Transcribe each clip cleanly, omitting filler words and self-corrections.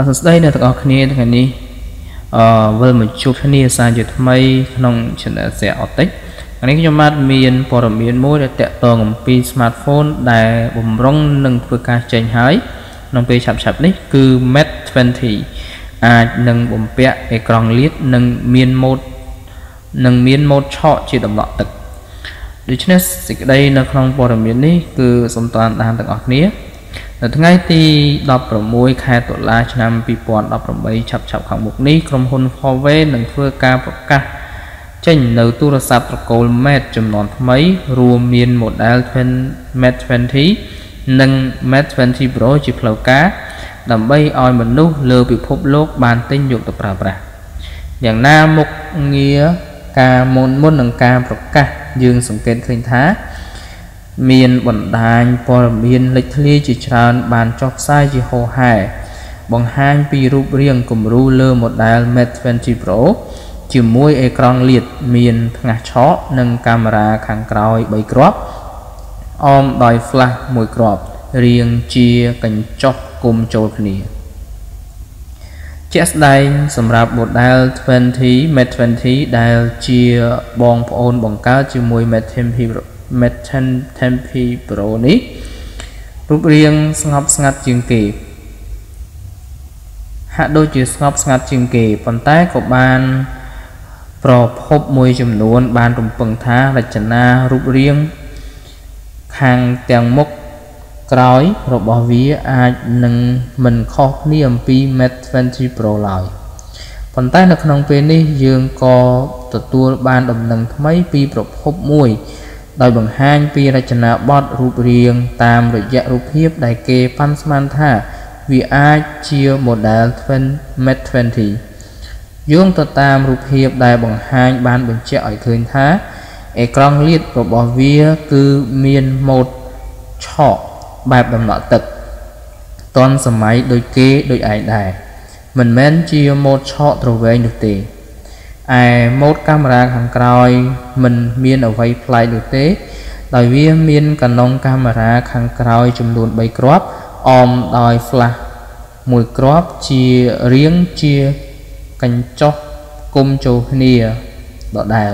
សួស្តីអ្នកទាំងអស់គ្នាថ្ងៃនេះវិលមកជួបគ្នាសារជាថ្មីក្នុង Channel Share Optic ថ្ងៃនេះខ្ញុំបាទមានព័ត៌មានមួយដែលតាក់ទងអំពី Smartphone ដែលបំរុងនឹងធ្វើការចេញហើយក្នុងពេលឆាប់ៗនេះគឺ Mate 20 អាចនឹងបំពាក់អេក្រង់លាតនិងមានម៉ូដឆក់ជាដំណក់ទឹកដូច្នេះសេចក្តីនៅក្នុងព័ត៌មាននេះគឺសូមតាមដានទាំងអស់គ្នានៅថ្ងៃទី16ខែតុលាឆ្នាំ2018ឆាប់ៗខាងមុខនេះក្រុមហ៊ុន Huawei នឹងធ្វើការប្រកាសចេញនៅទូរស័ព្ទត្រកូល Mate ចំនួនថ្មីរួមមាន model Mate 20 និង Mate 20 Pro ជាផ្លូវការដើម្បីឲ្យមនុស្សលើពិភពលោកបានទិញយកទៅប្រើប្រាស់យ៉ាងណាមុខងារការមុននឹងការប្រកាសយើងសង្កេតឃើញថាមានបណ្ដាញព័ត៌មានលេចធ្លាយជាច្រើនបានចុះផ្សាយជាហូរហែបង្ហាញពីរូបរាងគំរូលើ model Mate 20 Pro ជាមួយអេក្រង់លាតមានផ្ងាសឆក់និងកាមេរ៉ាខាងក្រោយ3គ្រាប់អមដោយ flash 1គ្រាប់រាងជាកញ្ចក់គុំចូលគ្នាជាក់ស្ដែងសម្រាប់ model 20 Mate 20 ដែលជាបងប្អូនបង្កើតជាមួយ Mate 10 Pro នេះរូបរាងស្ងប់ស្ងាត់ជាងគេហាក់ដូចជាស្ងប់ស្ងាត់ជាងគេប៉ុន្តែក៏បានប្រភពមួយចំនួនបានរំពឹងថារចនារូបរាងខាងទាំងមុខក្រោយរបស់វាអាចនឹងមិនខុសគ្នាអំពី Mate 20 Pro ឡើយប៉ុន្តែនៅក្នុងពេលនេះយើងក៏ទទួលបានដំណឹងថ្មីពីប្រភពមួយដោយបង្ហាញពីរចនាបថរូបរាងតាមរយៈរូបភាពដែលគេប៉ាន់ស្មានថាវាអាចជា model Mate 20 យោងទៅតាមរូបភាពដែលបង្ហាញបានបញ្ជាក់ឲ្យឃើញថាអេក្រង់លាតរបស់វាគឺមានម៉ូដឆក់បែបដំណក់ទឹកទាន់សម័យដូចគេដូចឯងដែរមិនមែនជាម៉ូដឆក់ទ្រវែងនោះទេឯម៉ូដកាមេរ៉ាខាងក្រោយមិនមានអ្វីប្លែកនោះទេដោយវាមានកាណុងកាមេរ៉ាខាងក្រោយចំនួន3គ្រាប់អមដោយ flash 1គ្រាប់ជារាងជាកញ្ចក់គុំចូលគ្នាដដែល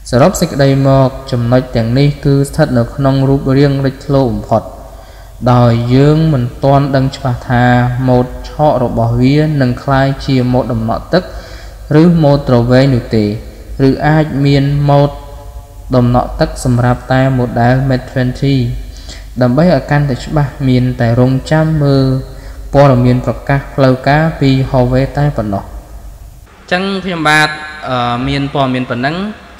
សរុបសេចក្តីមកចំណុចទាំងនេះគឺស្ថិតនៅក្នុងរូបរាងលេចធ្លោបំផុតដោយយើងមិនទាន់ដឹងច្បាស់ថាម៉ូដឆក់របស់វានឹងคล้ายជាម៉ូដដំណក់ទឹកឬម៉ូដទ្រវែងនោះទេឬអាចមានម៉ូដដំណក់ទឹកសម្រាប់តែ model Mate 20 ដើម្បីឲ្យកាន់តែច្បាស់មានតែរងចាំមើលព័ត៌មានប្រកាសផ្លូវការពី Huawei តែប៉ុណ្ណោះអញ្ចឹងខ្ញុំបាទមានព័ត៌មានប៉ុណ្ណឹង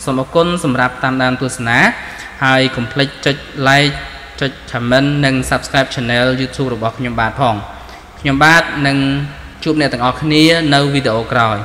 សូមអរគុណសម្រាប់តាមដានទស្សនាហើយកុំភ្លេចចុច like ចុច comment និង subscribe channel YouTube របស់ខ្ញុំបាទផងខ្ញុំបាទនឹងជួបអ្នកទាំងអស់គ្នានៅវីដេអូក្រោយ